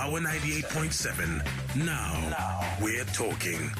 Power 98.7. Now we're talking.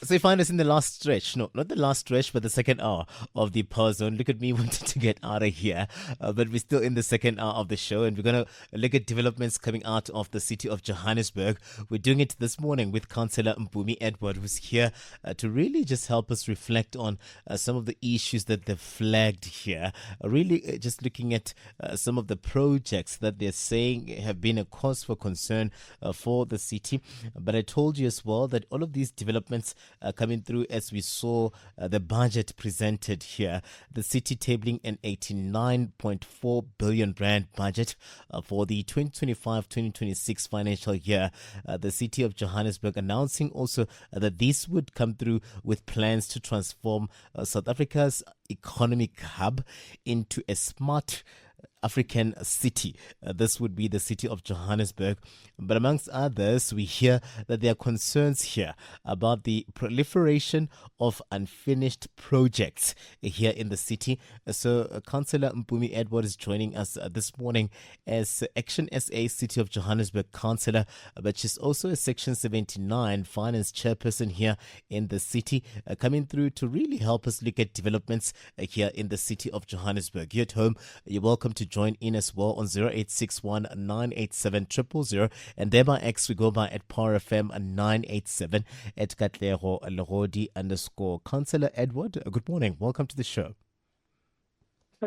So you find us in the last stretch. No, not the last stretch, but the second hour of the Power Zone. Look at me wanting to get out of here. But we're still in the second hour of the show, and we're going to look at developments coming out of the city of Johannesburg. We're doing it this morning with Cllr Mpumi Edward, who's here to really just help us reflect on some of the issues that they've flagged here. Really just looking at some of the projects that they're saying have been a cause for concern for the city. But I told you as well that all of these developments coming through as we saw the budget presented here. The city tabling an 89.4 billion rand budget for the 2025-2026 financial year. The city of Johannesburg announcing also that this would come through with plans to transform South Africa's economic hub into a smart African city. This would be the city of Johannesburg. But amongst others, we hear that there are concerns here about the proliferation of unfinished projects here in the city. So Cllr Mpumi Edward is joining us this morning as ActionSA City of Johannesburg councillor, but she's also a Section 79 finance chairperson here in the city, coming through to really help us look at developments here in the city of Johannesburg. Here at home, you're welcome to join in as well on 0861 987 000, and there by X we go by at Power FM 987 at Katlego Legodi _ Cllr Edward. Good morning. Welcome to the show.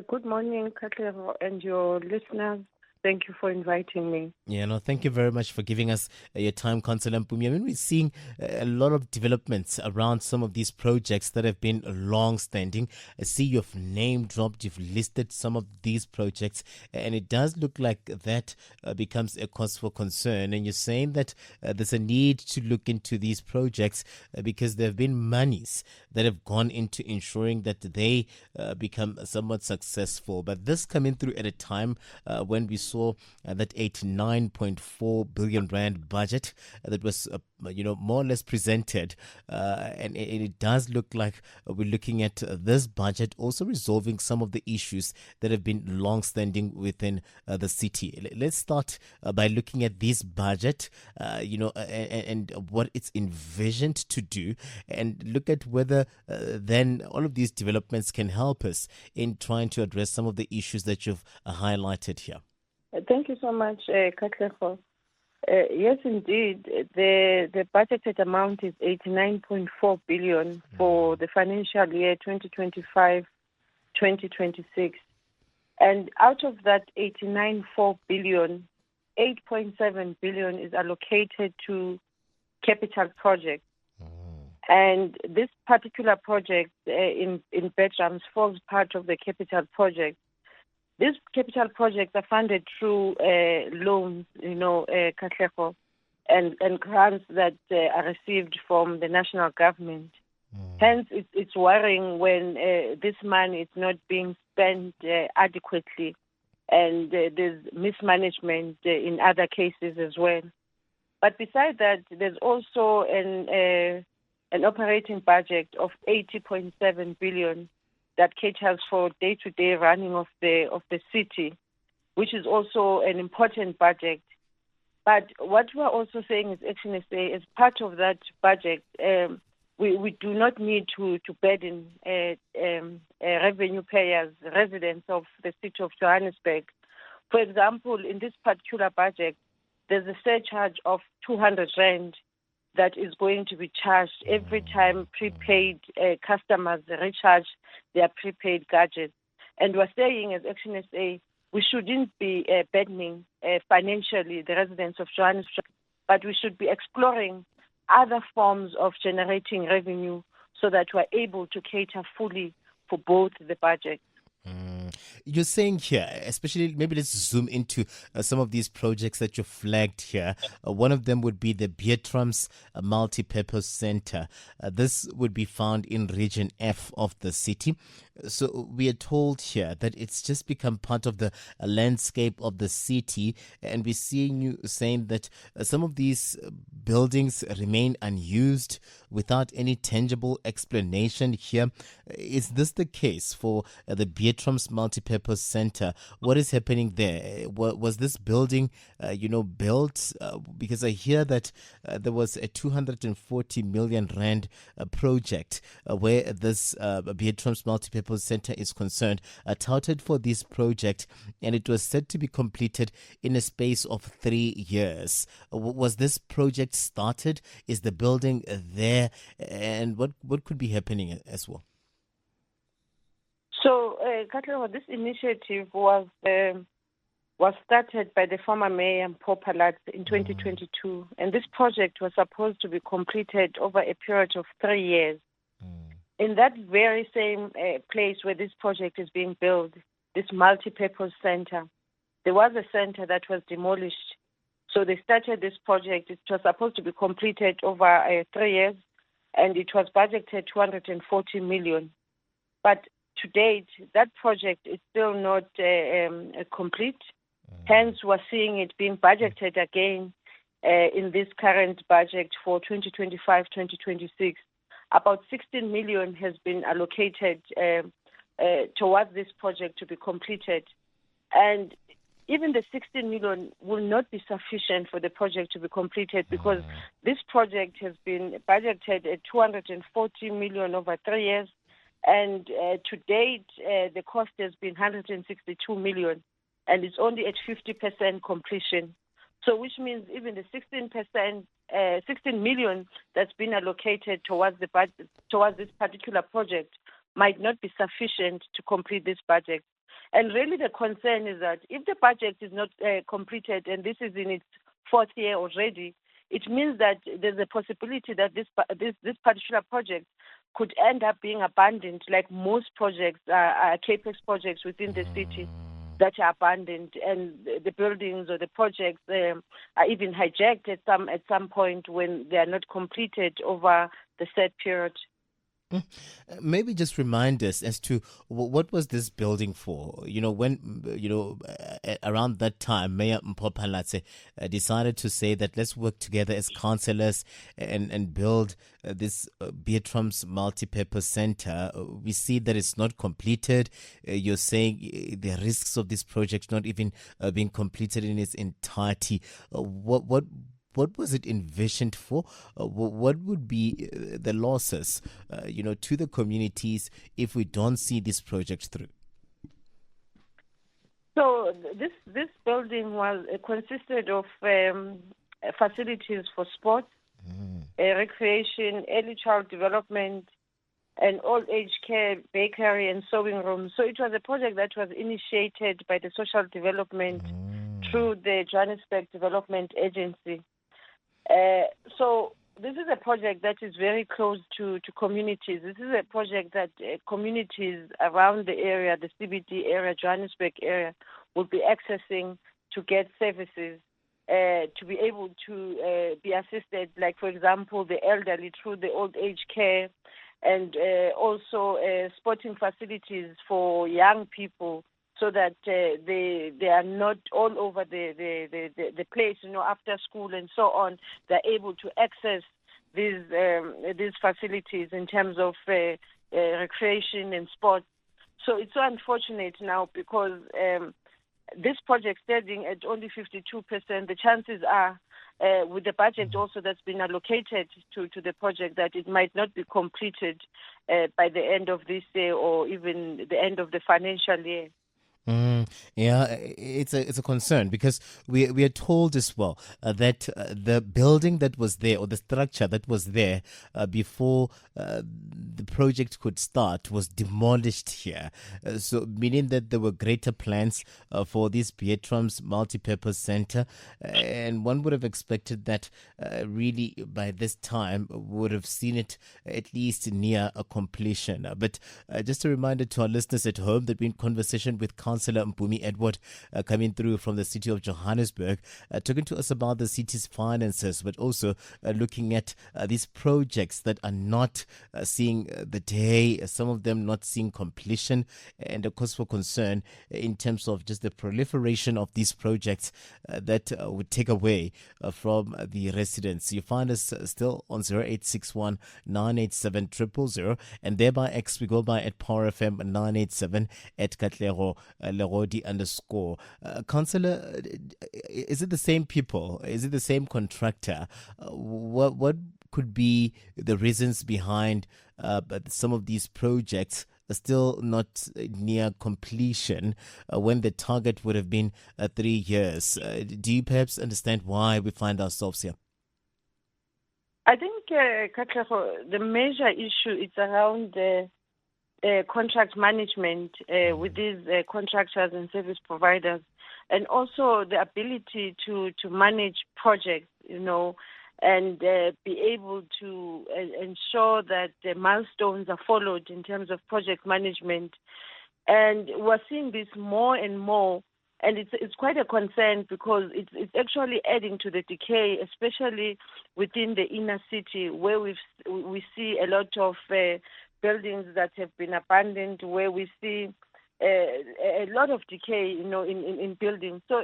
Good morning, Katlego, and your listeners. Thank you for inviting me. Yeah, no, thank you very much for giving us your time, Cllr Mpumi. I mean, we're seeing a lot of developments around some of these projects that have been long-standing. I see you've name-dropped, you've listed some of these projects, and it does look like that becomes a cause for concern. And you're saying that there's a need to look into these projects because there have been monies that have gone into ensuring that they become somewhat successful. But this coming through at a time when we saw that 89.4 billion rand budget that was more or less presented, and it does look like we're looking at this budget also resolving some of the issues that have been long-standing within the city. Let's start by looking at this budget, and what it's envisioned to do, and look at whether then all of these developments can help us in trying to address some of the issues that you've highlighted here. Thank you so much, Katlego. Yes, indeed. The budgeted amount is 89.4 billion for the financial year 2025-2026. And out of that 89.4 billion, 8.7 billion is allocated to capital projects. And this particular project in Bertrams falls part of the capital project. These capital projects are funded through loans, Katlego, and grants that are received from the national government. Hence, it's worrying when this money is not being spent adequately, and there's mismanagement in other cases as well. But besides that, there's also an operating budget of 80.7 billion that caters for day-to-day running of the city, which is also an important budget. But what we're also saying is ActionSA, as part of that budget, we do not need to burden revenue payers, residents of the city of Johannesburg. For example, in this particular budget, there's a surcharge of 200 rand that is going to be charged every time prepaid customers recharge their prepaid gadgets. And we're saying as ActionSA, we shouldn't be burdening financially the residents of Johannesburg, but we should be exploring other forms of generating revenue so that we're able to cater fully for both the budget. You're saying here, especially maybe let's zoom into some of these projects that you flagged here. One of them would be the Bertrams Multipurpose Centre. This would be found in Region F of the city. So we are told here that it's just become part of the landscape of the city, and we're seeing you saying that some of these buildings remain unused without any tangible explanation here. Is this the case for the Bertrams Multipurpose Centre? What is happening there? Was this building, built? Because I hear that there was a 240 million rand project where this Bertrams Multipurpose Centre is concerned, touted for this project, and it was said to be completed in a space of 3 years. Was this project started? Is the building there? And what could be happening as well? So, Katlego, this initiative was started by the former Mayor Mpumi in 2022, and this project was supposed to be completed over a period of 3 years. In that very same place where this project is being built, this multi-purpose center, there was a center that was demolished. So they started this project. It was supposed to be completed over 3 years, and it was budgeted 240 million. But to date, that project is still not complete. Hence, we're seeing it being budgeted again in this current budget for 2025-2026. About 16 million has been allocated towards this project to be completed. And even the 16 million will not be sufficient for the project to be completed, because this project has been budgeted at 240 million over 3 years. And to date, the cost has been 162 million, and it's only at 50% completion. So which means even the 16 million that's been allocated towards the budget, towards this particular project, might not be sufficient to complete this budget. And really the concern is that if the budget is not completed, and this is in its 4th year already, it means that there's a possibility that this particular project could end up being abandoned, like most projects, capex projects within the city that are abandoned, and the buildings or the projects are even hijacked at some point when they are not completed over the set period. Maybe just remind us as to what was this building for? When around that time, Mayor Mpumi decided to say that let's work together as councillors and build this Bertrams Multipurpose Centre. We see that it's not completed. You're saying the risks of this project not even being completed in its entirety. What was it envisioned for? What would be the losses, to the communities if we don't see this project through? So this building consisted of facilities for sports, recreation, early child development, and old age care, bakery, and sewing room. So it was a project that was initiated by the social development through the Johannesburg Development Agency. So this is a project that is very close to communities. This is a project that communities around the area, the CBD area, Johannesburg area, will be accessing to get services, to be able to be assisted, like, for example, the elderly through the old age care, and also sporting facilities for young people, so that they are not all over the place, after school and so on. They're able to access these facilities in terms of recreation and sports. So it's so unfortunate now, because this project standing at only 52%, the chances are, with the budget also that's been allocated to the project, that it might not be completed by the end of this year or even the end of the financial year. Yeah, it's a concern, because we are told as well that the building that was there, or the structure that was there before the project could start, was demolished here. So meaning that there were greater plans for this Bertrams Multipurpose Centre, and one would have expected that really by this time would have seen it at least near a completion. But just a reminder to our listeners at home that we're in conversation with Cllr Mpumi Edward, coming through from the city of Johannesburg, talking to us about the city's finances, but also looking at these projects that are not seeing the day, some of them not seeing completion, and a cause for concern in terms of just the proliferation of these projects that would take away from the residents. You find us still on 0861 987 000, and thereby X we go by at Power FM 987 at Katlego Legodi _ Councillor, is it the same people? Is it the same contractor? What could be the reasons behind some of these projects are still not near completion when the target would have been 3 years? Do you perhaps understand why we find ourselves here? I think, Katlego, the major issue is around contract management with these contractors and service providers, and also the ability to manage projects, and be able to ensure that the milestones are followed in terms of project management. And we're seeing this more and more, and it's quite a concern because it's actually adding to the decay, especially within the inner city, where we see a lot of buildings that have been abandoned, where we see a lot of decay, in buildings. So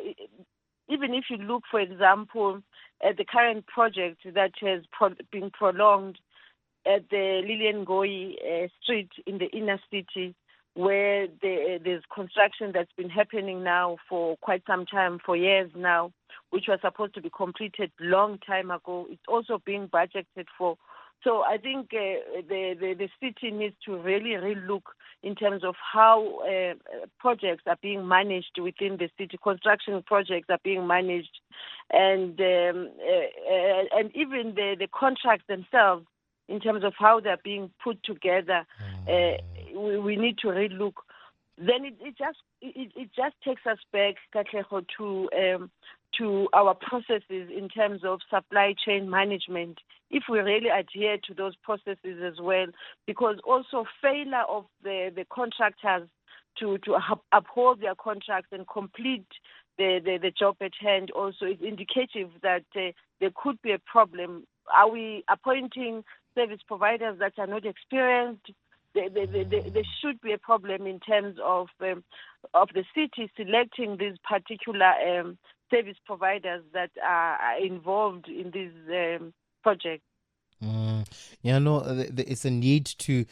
even if you look, for example, at the current project that has been prolonged at the Legodi street in the inner city, where there's construction that's been happening now for quite some time, for years now, which was supposed to be completed long time ago. It's also being budgeted for. So I think the city needs to really relook in terms of how projects are being managed within the city. Construction projects are being managed, and even the contracts themselves, in terms of how they're being put together, we need to relook. Then it just takes us back, Katlego, to our processes in terms of supply chain management, if we really adhere to those processes as well, because also failure of the contractors to uphold their contracts and complete the job at hand also is indicative that there could be a problem. Are we appointing service providers that are not experienced? There should be a problem in terms of the city selecting these particular service providers that are involved in these projects. It's a need to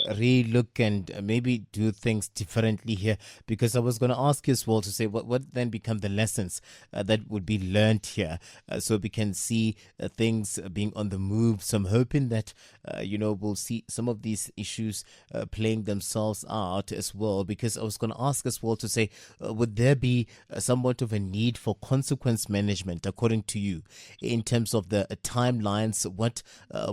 relook and maybe do things differently here, because I was going to ask you as well to say what then become the lessons that would be learned here, so we can see things being on the move. So I'm hoping that we'll see some of these issues playing themselves out as well, because I was going to ask as well to say, would there be somewhat of a need for consequence management according to you in terms of the timelines? What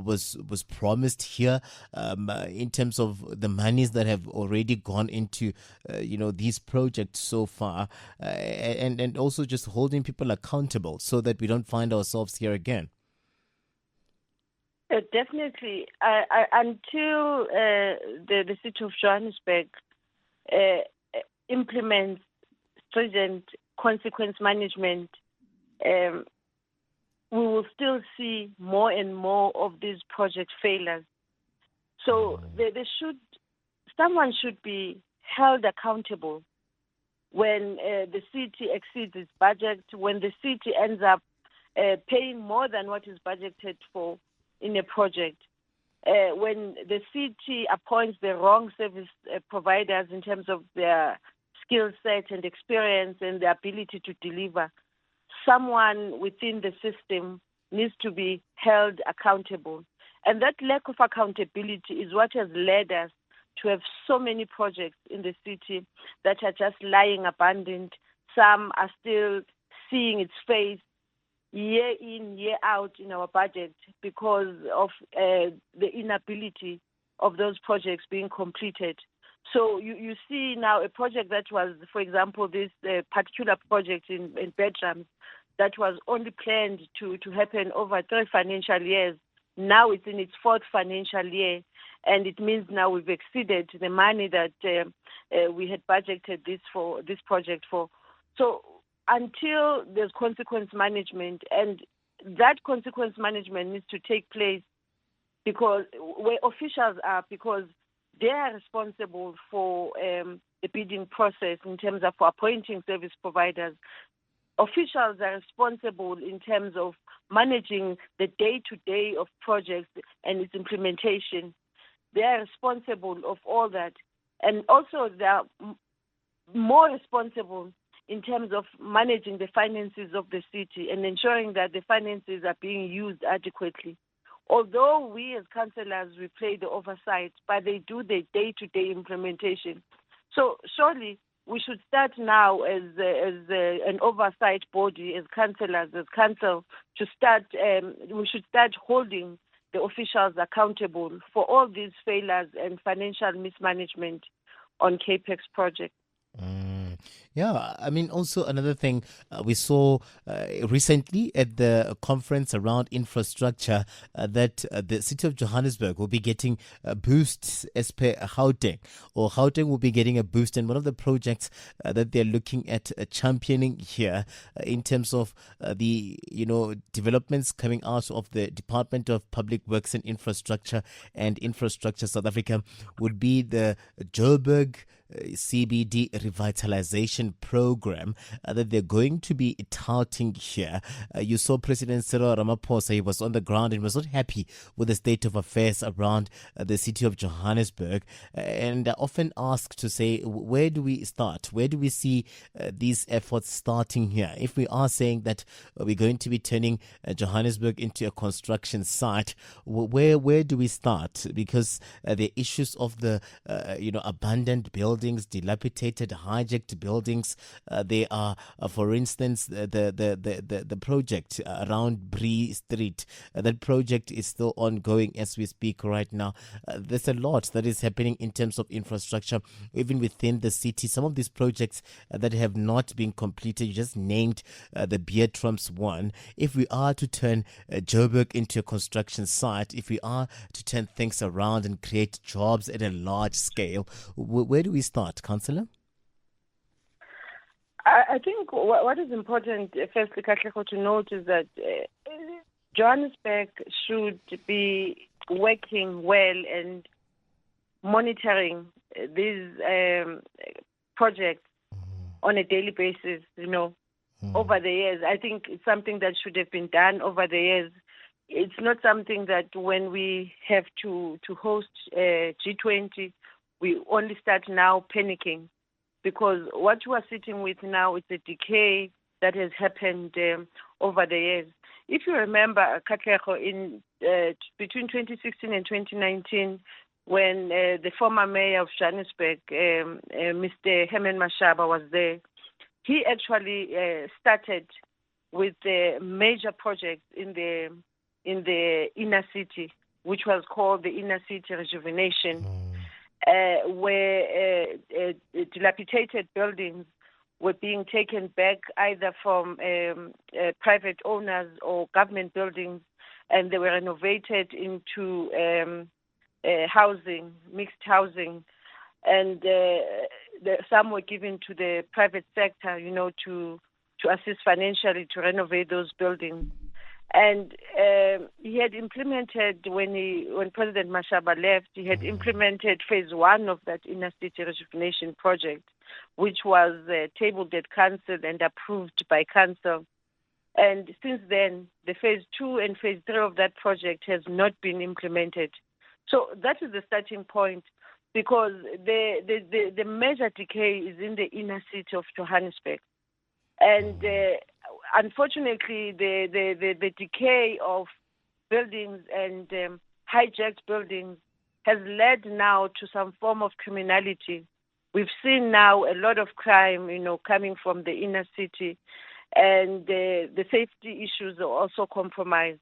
was promised here in terms of the monies that have already gone into these projects so far, and also just holding people accountable so that we don't find ourselves here again? Definitely. Until the city of Johannesburg implements stringent consequence management, we will still see more and more of these project failures. So someone should be held accountable when the city exceeds its budget, when the city ends up paying more than what is budgeted for in a project, when the city appoints the wrong service providers in terms of their skill set and experience and the ability to deliver. Someone within the system needs to be held accountable. And that lack of accountability is what has led us to have so many projects in the city that are just lying abandoned. Some are still seeing its face year in, year out in our budget because of the inability of those projects being completed. So you see now a project that was, for example, this particular project in Bertrams that was only planned to happen over 3 financial years. Now it's in its 4th financial year, and it means now we've exceeded the money that we had budgeted this project for. So until there's consequence management, and that consequence management needs to take place because where officials are, because they are responsible for the bidding process in terms of appointing service providers. Officials are responsible in terms of managing the day-to-day of projects and its implementation. They are responsible of all that. And also they are more responsible in terms of managing the finances of the city and ensuring that the finances are being used adequately. Although we as councillors, we play the oversight, but they do the day-to-day implementation. So surely we should start now as an oversight body, as councillors, as council, we should start holding the officials accountable for all these failures and financial mismanagement on CAPEX projects. Yeah, I mean, also another thing we saw recently at the conference around infrastructure that the city of Johannesburg will be getting a boost as per Gauteng, or Gauteng will be getting a boost. And one of the projects that they're looking at championing here in terms of the developments coming out of the Department of Public Works and Infrastructure South Africa would be the Joburg CBD revitalization program that they're going to be touting here. You saw President Cllr Mpumi, he was on the ground and was not happy with the state of affairs around the city of Johannesburg, and often asked to say, where do we start? Where do we see these efforts starting here? If we are saying that we're going to be turning Johannesburg into a construction site, where do we start? Because the issues of the abandoned buildings, dilapidated, hijacked buildings. They are, for instance, the project around Bree Street. That project is still ongoing as we speak right now. There's a lot that is happening in terms of infrastructure, even within the city. Some of these projects that have not been completed, you just named the Bertrams one. If we are to turn Joburg into a construction site, if we are to turn things around and create jobs at a large scale, where do we start, Councillor? I think what is important, firstly, Katlego, to note is that Johannesburg should be working well and monitoring these projects on a daily basis, over the years. I think it's something that should have been done over the years. It's not something that when we have to host G20, we only start now panicking, because what we are sitting with now is a decay that has happened over the years. If you remember, Katlego, in between 2016 and 2019, when the former mayor of Johannesburg, Mr. Herman Mashaba, was there, he actually started with the major projects in the inner city, which was called the Inner City Rejuvenation. Where dilapidated buildings were being taken back either from private owners or government buildings, and they were renovated into housing, mixed housing, and some were given to the private sector, to assist financially to renovate those buildings. And he had implemented, when President Mashaba left, he had implemented phase 1 of that inner city rejuvenation project, which was tabled at council and approved by council. And since then, the phase 2 and phase 3 of that project has not been implemented. So that is the starting point, because the major decay is in the inner city of Johannesburg. And unfortunately, the decay of buildings and hijacked buildings has led now to some form of criminality. We've seen now a lot of crime, coming from the inner city, and the safety issues are also compromised,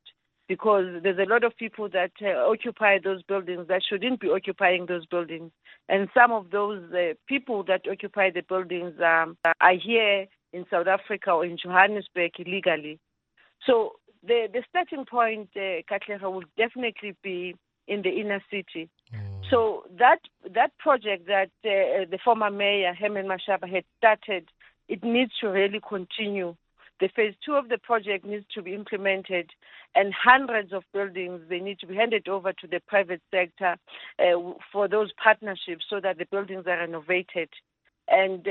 because there's a lot of people that occupy those buildings that shouldn't be occupying those buildings. And some of those people that occupy the buildings are here in South Africa or in Johannesburg illegally. So the starting point, Katlego, will definitely be in the inner city, So that project that the former mayor, Herman Mashaba, had started, it needs to really continue. The phase 2 of the project needs to be implemented, and hundreds of buildings, they need to be handed over to the private sector for those partnerships so that the buildings are renovated. And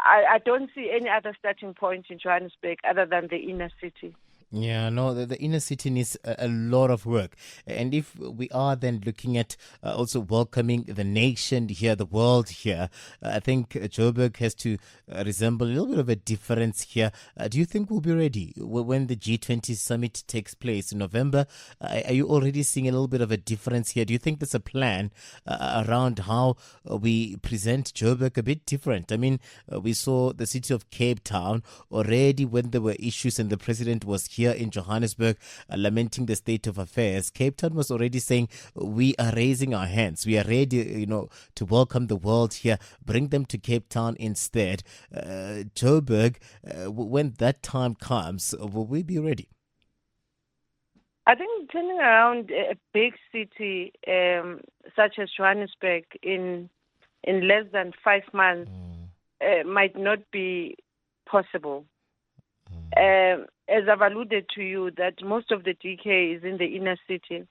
I don't see any other starting point in Johannesburg other than the inner city. Yeah, no, the inner city needs a lot of work. And if we are then looking at also welcoming the nation here, the world here, I think Joburg has to resemble a little bit of a difference here. Do you think we'll be ready when the G20 summit takes place in November? Are you already seeing a little bit of a difference here? Do you think there's a plan around how we present Joburg a bit different? I mean, we saw the city of Cape Town already when there were issues and the president was here in Johannesburg lamenting the state of affairs. Cape Town was already saying we are raising our hands. We are ready, to welcome the world here. Bring them to Cape Town instead. Joburg, when that time comes, will we be ready? I think turning around a big city such as Johannesburg in less than 5 months might not be possible. As I've alluded to you, that most of the DK is in the inner city,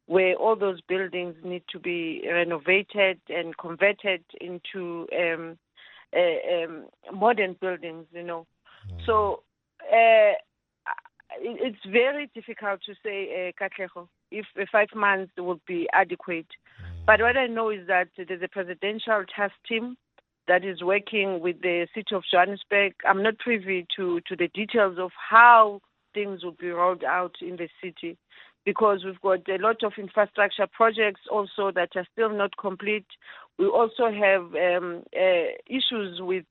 where all those buildings need to be renovated and converted into modern buildings, So it's very difficult to say, Katlego, if 5 months would be adequate. But what I know is that there's a presidential task team that is working with the city of Johannesburg. I'm not privy to the details of how things will be rolled out in the city, because we've got a lot of infrastructure projects also that are still not complete. We also have issues with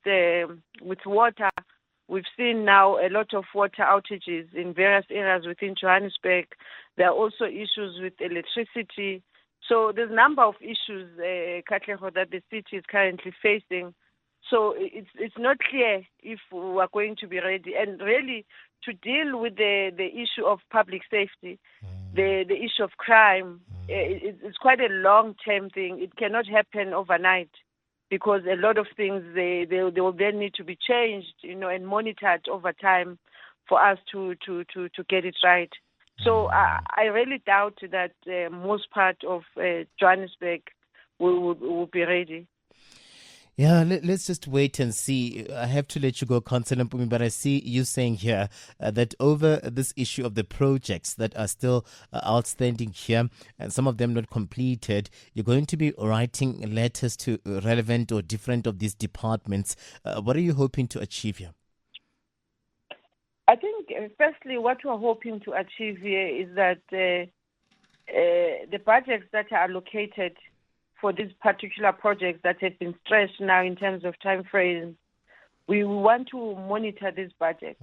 water. We've seen now a lot of water outages in various areas within Johannesburg. There are also issues with electricity. So there's a number of issues, Katlego, that the city is currently facing. So it's not clear if we are going to be ready. And really, to deal with the issue of public safety, the issue of crime, it's quite a long-term thing. It cannot happen overnight, because a lot of things, they will then need to be changed, and monitored over time for us to get it right. So I really doubt that most part of Johannesburg will be ready. Yeah, let's just wait and see. I have to let you go, Cllr Mpumi, but I see you saying here that over this issue of the projects that are still outstanding here, and some of them not completed, you're going to be writing letters to relevant or different of these departments. What are you hoping to achieve here? I think, firstly, what we're hoping to achieve here is that the budgets that are allocated for these particular projects that have been stretched now in terms of time frames, we want to monitor this budget.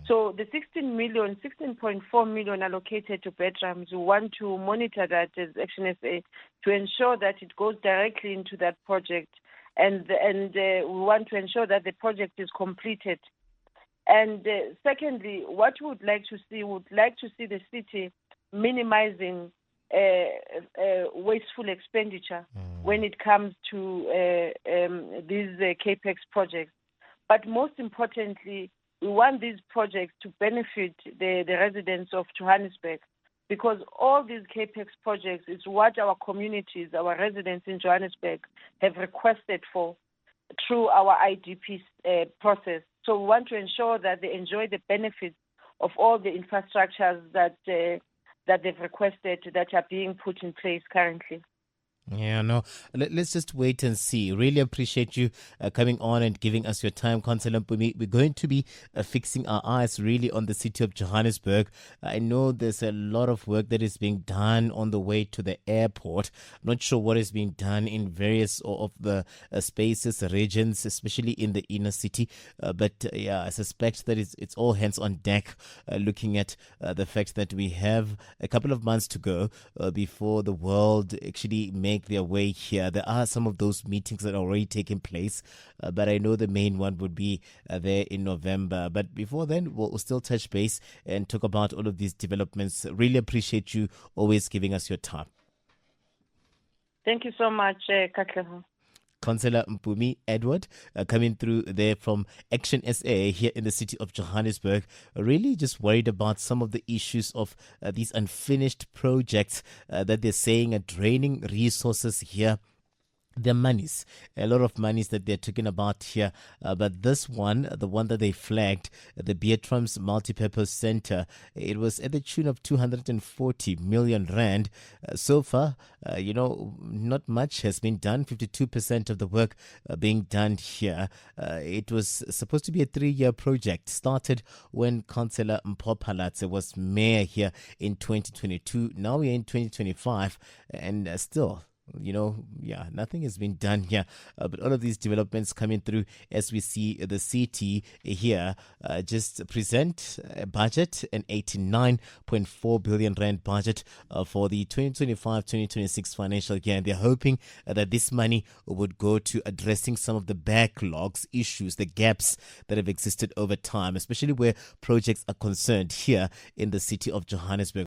So the 16.4 million allocated to Bertrams, we want to monitor that as ActionSA to ensure that it goes directly into that project, and we want to ensure that the project is completed. And secondly, what we would like to see, the city minimizing wasteful expenditure when it comes to these CAPEX projects. But most importantly, we want these projects to benefit the residents of Johannesburg, because all these CAPEX projects is what our communities, our residents in Johannesburg have requested for through our IDP process. So we want to ensure that they enjoy the benefits of all the infrastructures that they've requested that are being put in place currently. Yeah, no, let's just wait and see. Really appreciate you coming on and giving us your time, Cllr Mpumi. We're going to be fixing our eyes really on the city of Johannesburg. I know there's a lot of work that is being done on the way to the airport. I'm not sure what is being done in various of the spaces, regions, especially in the inner city. But I suspect that it's all hands on deck, looking at the fact that we have a couple of months to go before the world actually makes their way here. There are some of those meetings that are already taking place, but I know the main one would be there in November. But before then, we'll still touch base and talk about all of these developments. Really appreciate you always giving us your time. Thank you so much, Katlego. Cllr Mpumi Edward coming through there from ActionSA here in the city of Johannesburg, really just worried about some of the issues of these unfinished projects that they're saying are draining resources here. Their monies, a lot of monies that they're talking about here, but this one, the one that they flagged, the Bertrams Multipurpose Centre, it was at the tune of 240 million rand. So far, not much has been done. 52% of the work being done here. It was supposed to be a 3-year project. Started when Councillor Mpumi Edward was mayor here in 2022. Now we're in 2025, and still, nothing has been done here. But all of these developments coming through as we see the city here just present a budget, an 89.4 billion rand budget for the 2025-2026 financial year. And they're hoping that this money would go to addressing some of the backlogs, issues, the gaps that have existed over time, especially where projects are concerned here in the city of Johannesburg.